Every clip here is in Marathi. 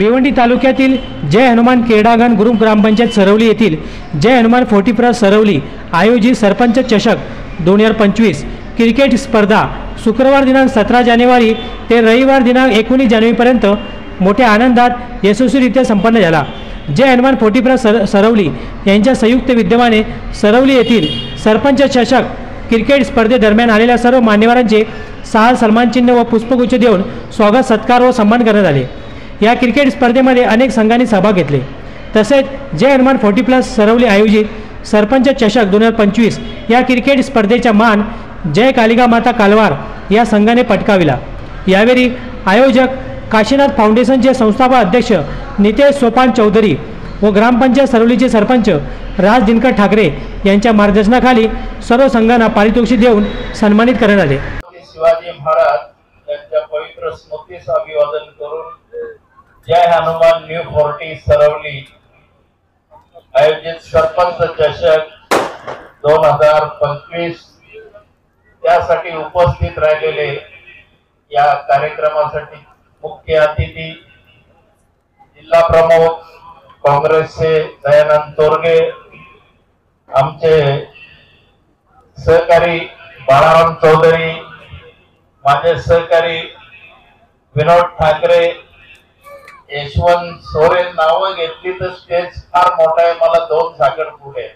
भिवंडी तालुक्यातील जय हनुमान क्रीडांगण ग्रुप ग्रामपंचायत सरवली येथील जय हनुमान 40+ सरवली आयोजित सरपंच चषक 2025 क्रिकेट स्पर्धा शुक्रवार दिनांक 17 जानेवारी ते रविवार दिनांक 19 जानेवारीपर्यंत मोठ्या आनंदात यशस्वीरित्या संपन्न झाला। जय हनुमान 40+ सरवली यांच्या संयुक्त विद्यमाने सरवली येथील सरपंच चषक क्रिकेट स्पर्धेदरम्यान आलेल्या सर्व मान्यवरांचे सहा सन्मान चिन्ह व पुष्पगुच्छ देऊन स्वागत सत्कार व सन्मान करण्यात आले। या क्रिकेट स्पर्धेमध्ये अनेक संघांनी सहभाग घेतले। तसेच जय हनुमान 40+ सरवली आयोजित सरपंच चषक 2025 या क्रिकेट स्पर्धेचा मान जय कालिका माता कालवार या संघाने पटकाविला। यावेळी आयोजक काशीनाथ फाउंडेशनचे संस्थापक अध्यक्ष नितेश सोपान चौधरी व ग्रामपंचायत सरवलीचे सरपंच राज दिनकर ठाकरे यांच्या मार्गदर्शनाखाली सर्व संघांना पारितोषिक देऊन सन्मानित करण्यात आले। शिवाजी महाराज यांच्या पवित्र स्मृतीस अभिवादन करून जय हनुमान न्यू 40 सरवली आयोजित सरपंच चषक 2025 त्यासाठी उपस्थित राहिलेले या कार्यक्रमासाठी मुख्य अतिथी जिल्हा प्रमुख काँग्रेसचे दयानंद तोरगे, आमचे सहकारी बाळाराम चौधरी, माझे सहकारी विनोद ठाकरे, यशवंत सोरेन नावं घेतली तर स्टेज फार मोठा आहे, मला 2 साखर पुढे,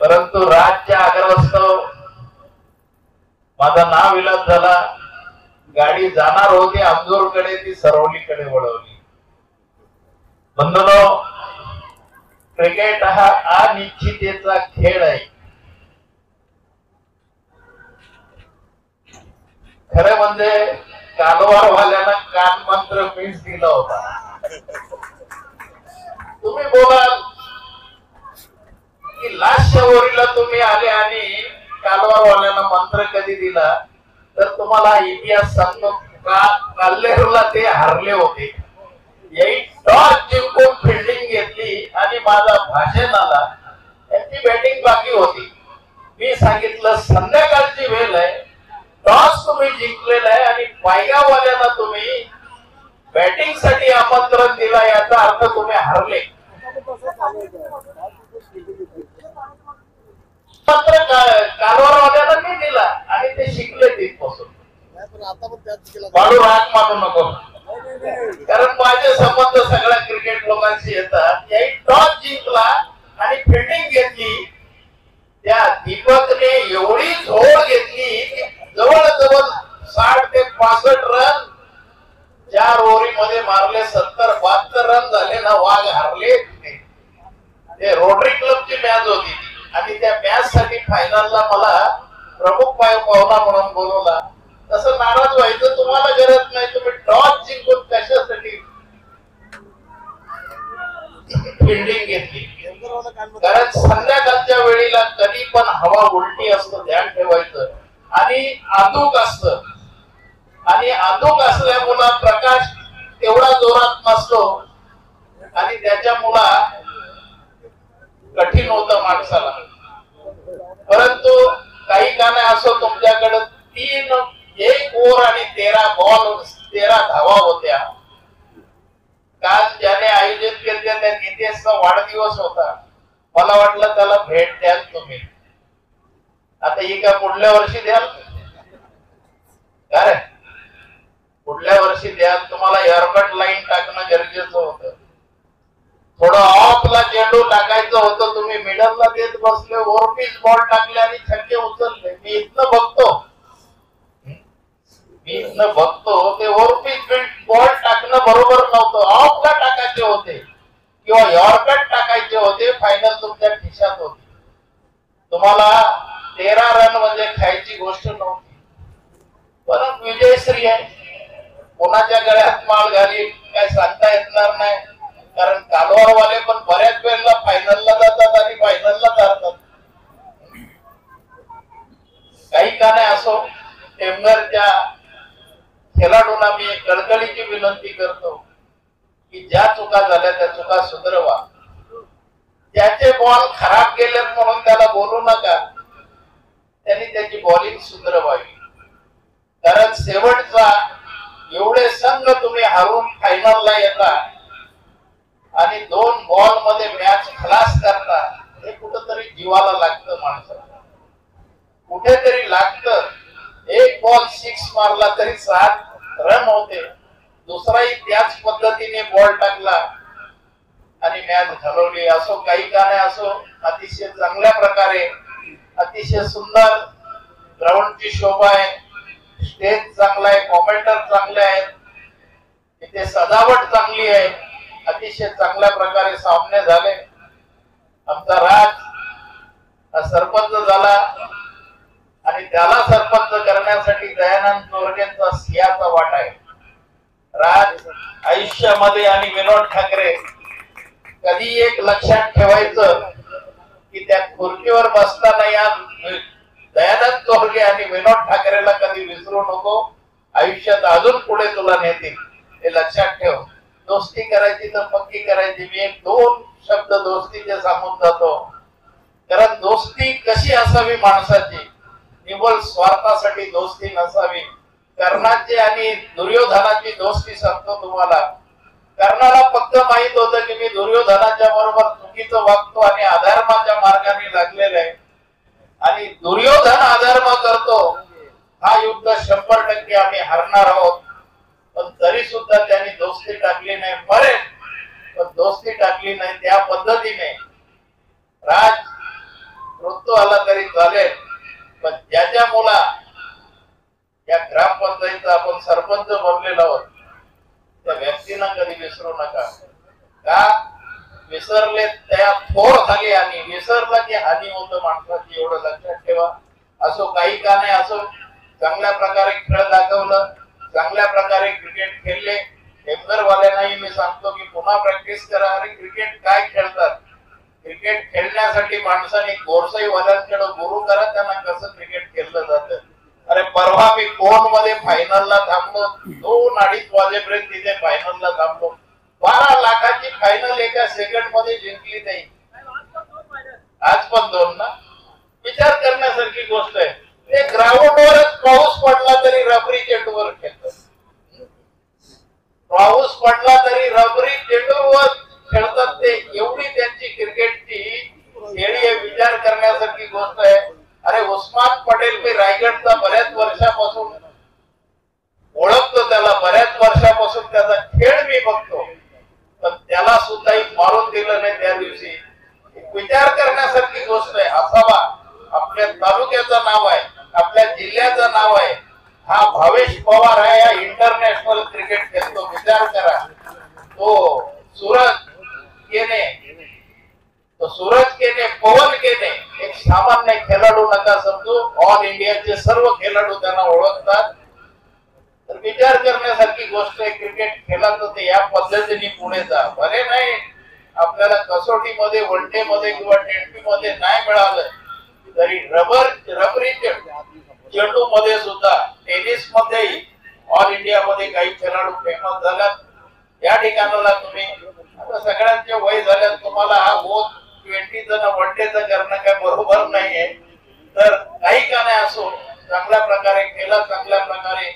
परंतु राजच्या आग्रहास्तव माझा नाव विलास झाला। गाडी जाणार होती आंजोरकडे, ती सरवलीकडे वळवली। बंधूंनो, क्रिकेट हा अनिश्चिततेचा खेळ आहे। खरं म्हणजे कालवारवाल्यानं कान मंत्र मीच दिला होता। तुम्ही बोलाल की लास्ट ओव्हरीला तुम्ही आले आणि कालवारवाल्यानं मंत्र कधी दिला, तर तुम्हाला इतिहास सांगतो का काल्लेरला ते हारले होते। यही टॉस जिंकून फिल्डिंग घेतली आणि माझा भाषण आला, त्यांची बॅटिंग बाकी होती। मी सांगितलं संध्याकाळची वेळ आहे, टॉस तुम्ही जिंकलेला आहे आणि पायगाववाल्यांना तुम्ही बॅटिंग साठी आमंत्रण दिला, याचा अर्थ तुम्ही हारले। मात्र कालवारवाल्यांना मी दिला आणि ते शिकले तिथपासून। बाळू राग मानू नको, कारण माझे संबंध सगळ्या क्रिकेट लोकांशी येतात। याही टॉस जिंकला आणि फिल्डिंग घेतली, त्या दीपकने एवढी झोड घेतली की जवळजवळ 60 ते 65 रन 4 ओव्हरीमध्ये मारले। 70-72 रन झाले ना, वाघ हारले। ते रोटरी क्लबची मॅच होती आणि त्या मॅच साठी फायनलला मला प्रमुख पाहुणा म्हणून बोलवला। तसं नाराज व्हायचं तुम्हाला गरज नाही, तुम्ही टॉस जिंकून कशासाठी फिल्डिंग घेतली। कारण संध्याकाळच्या वेळेला कधी पण हवा उलटी असतं, ध्यान ठेवायचं, आणि आंधूक असतं, आणि आंधूक असल्यामुळे प्रकाश तेवढा जोरात नसतो आणि त्याच्यामुळं कठीण होतं माणसाला। परंतु काही का नाही असो, तुमच्याकडे 1 ओव्हर आणि 13 बॉल 13 धावा होत्या। काल ज्याने आयोजित केले त्या नितेशचा वाढदिवस होता, मला वाटलं त्याला भेट द्याल तुम्ही। आता ही का पुढल्या वर्षी द्याल का रे? पुढल्या वर्षी द्याल। तुम्हाला एअरकट लाईन टाकणं गरजेचं होतं, थोडं ऑफला चेंडू टाकायचं होतं, तुम्ही मिडलला देत बसले, ओव्हरपीच बॉल टाकले आणि छक्के उचलले। मी इथनं बघतो ते ओव्हरपीच बॉल टाकणं बरोबर नव्हतं, ऑफला टाकायचे होते किंवा एअरकट टाकायचे होते, फायनल तुमच्या खिशात होती। तुम्हाला 13 रन म्हणजे खायची गोष्ट नव्हती, परंतु विजयश्री आहे, कोणाच्या गळ्यात माळ घाली काय सांगता येणार नाही। कारण कालवारवाले पण बऱ्याच वेळेला फायनलला जातात आणि फायनलला जातात। काही का नाही असो, टेमघरच्या खेळाडूंना मी एक कळकळीची विनंती करतो की ज्या चुका झाल्या त्या चुका सुधारवा। त्याचे बॉल खराब गेले म्हणून त्याला बोलू नका, त्यांनी त्याची बॉलिंग सुधारवावी। कारण शेवटचा एवढा एवढे संघ तुम्ही हरून फायनलला येता आणि 2 बॉल मध्ये मॅच खलास करता, हे कुठंतरी जीवाला लागतं माणसाला, कुठेतरी लागतं. एक बॉल 6 मारला तरी 7 रन होते, दुसराही त्याच पद्धतीने बॉल टाकला आणि मॅच घालवली. असो काही का नाही असो, अतिशय चांगल्या प्रकारे, अतिशय सुंदर ग्राउंडची शोभा आहे, स्टेज चांगला आहे, कॉमेंटर चांगले आहेत, तिथे सजावट चांगली आहे, अतिशय चांगल्या प्रकारे सामने झाले. आमचा राज हा सरपंच झाला आणि त्याला सरपंच करण्यासाठी दयानंद चोरगेंचा सिंहाचा वाटा आहे. राज आयुष्यामध्ये आणि विनोद ठाकरे कधी एक लक्षात ठेवायचं की त्या खुर्चीवर बसताना या दयानंद चोरगे आणि विनोद ठाकरेला कधी विसरू नको. आयुष्यात अजून पुढे तुला नेतील हे लक्षात ठेव. दोस्ती करायची तर पक्की करायची. मी 2 शब्द दोस्तीचे सांगून जातो. कारण दोस्ती कशी असावी माणसाची, निव्वळ स्वार्थासाठी दोस्ती नसावी. कर्णाची आणि दुर्योधनाची दोस्ती सांगतो तुम्हाला. कर्णाला फक्त माहित होतं की मी दुर्योधनाच्या बरोबर चुकीचं वागतो आणि अधर्माच्या मार्गाने लागलेलं आहे, आणि दुर्योधन अधर्म करतो, हा युद्ध 100% आम्ही हरणार आहोत. पण तरी सुद्धा त्यांनी दोस्ती टाकली नाही. मरेल पण दोस्ती टाकली नाही. त्या पद्धतीने राज मृत्यू आला तरी चालेल, पण ज्याच्या मुला या ग्रामपंचायतीचा आपण सरपंच बनलेलो आहोत त्या व्यक्तींना कधी विसरू नका. का विसरले त्या थोर झाली आणि विसरला की हानी होतं माणसाची, एवढं लक्षात ठेवा. असो काही का नाही असो, चांगल्या प्रकारे खेळ दाखवलं, चांगल्या प्रकारे क्रिकेट खेळले. हेमगरवाल्यांनाही मी सांगतो की पुन्हा प्रॅक्टिस करा. अरे क्रिकेट काय खेळतात, क्रिकेट खेळण्यासाठी माणसाने गोरसाई वाल्यांकडे गुरु करा, त्यांना कसं क्रिकेट खेळलं जातं. अरे परवा मी कोण मध्ये फायनलला थांबलो, 2-2:30 वाजेपर्यंत तिथे फायनलला थांबलो. 12 लाखाची फायनल एका सेकंड मध्ये जिंकली नाही. आज पण 2 ना. विचार करण्यासारखी गोष्ट आहे. ते ग्राउंडवरच पाऊस पडला तरी रबरी चेंडूवर खेळतात. पाऊस पडला तरी रबरी चेंडूवर खेळतात ते. एवढी त्यांची क्रिकेटची खेळी आहे, विचार करण्यासारखी गोष्ट आहे. अरे उस्मान पटेल मी रायगडचा बऱ्याच वर्षापासून ओळखतो, त्याला बऱ्याच वर्षापासून त्याचा खेळ मी बघतो, पण त्याला सुद्धा मारून दिलं नाही त्या दिवशी. विचार करण्यासारखी गोष्ट आहे. असावा आपल्या तालुक्याचं नाव आहे, आपल्या जिल्ह्याचं नाव आहे. हा भावेश पवार आहे, हा इंटरनॅशनल क्रिकेट खेळतो. विचार करा. तो सूरज केने, पवन केने एक सामान्य खेळाडू नका समजू. ऑल इंडियाचे सर्व खेळाडू त्यांना ओळखतात. तर विचार करण्यासारखी गोष्ट आहे. क्रिकेट खेळाचं ते या पद्धतीने पुढे जा. बरे नाही आपल्याला कसोटीमध्ये, वनडे मध्ये किंवा टी मध्ये नाही मिळालं तरी रबरी चेंडू मध्ये सुद्धा, टेनिस मध्येही ऑल इंडिया मध्ये काही खेळाडू फेमस झाल्यात. या ठिकाणाला तुम्ही आता सगळ्यांचे वय झाल्यात, तुम्हाला हा बोध 20 जण वनडेचं करणं काय बरोबर नाहीये. तर काही का नाही असो, चांगल्या प्रकारे खेळा, चांगल्या प्रकारे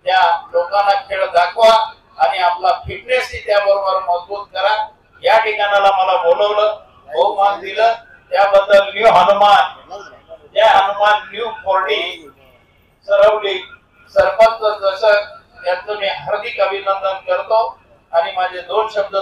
त्या लोकांना खेळ दाखवा आणि आपला फिटनेसही त्याबरोबर मजबूत करा. या ठिकाणाला मला बोलवलं, बहुमान दिलं, त्याबद्दल न्यू हनुमान, जय हनुमान न्यू 40 सरवली सरपंच चषक यांचं मी हार्दिक अभिनंदन करतो आणि माझे 2 शब्द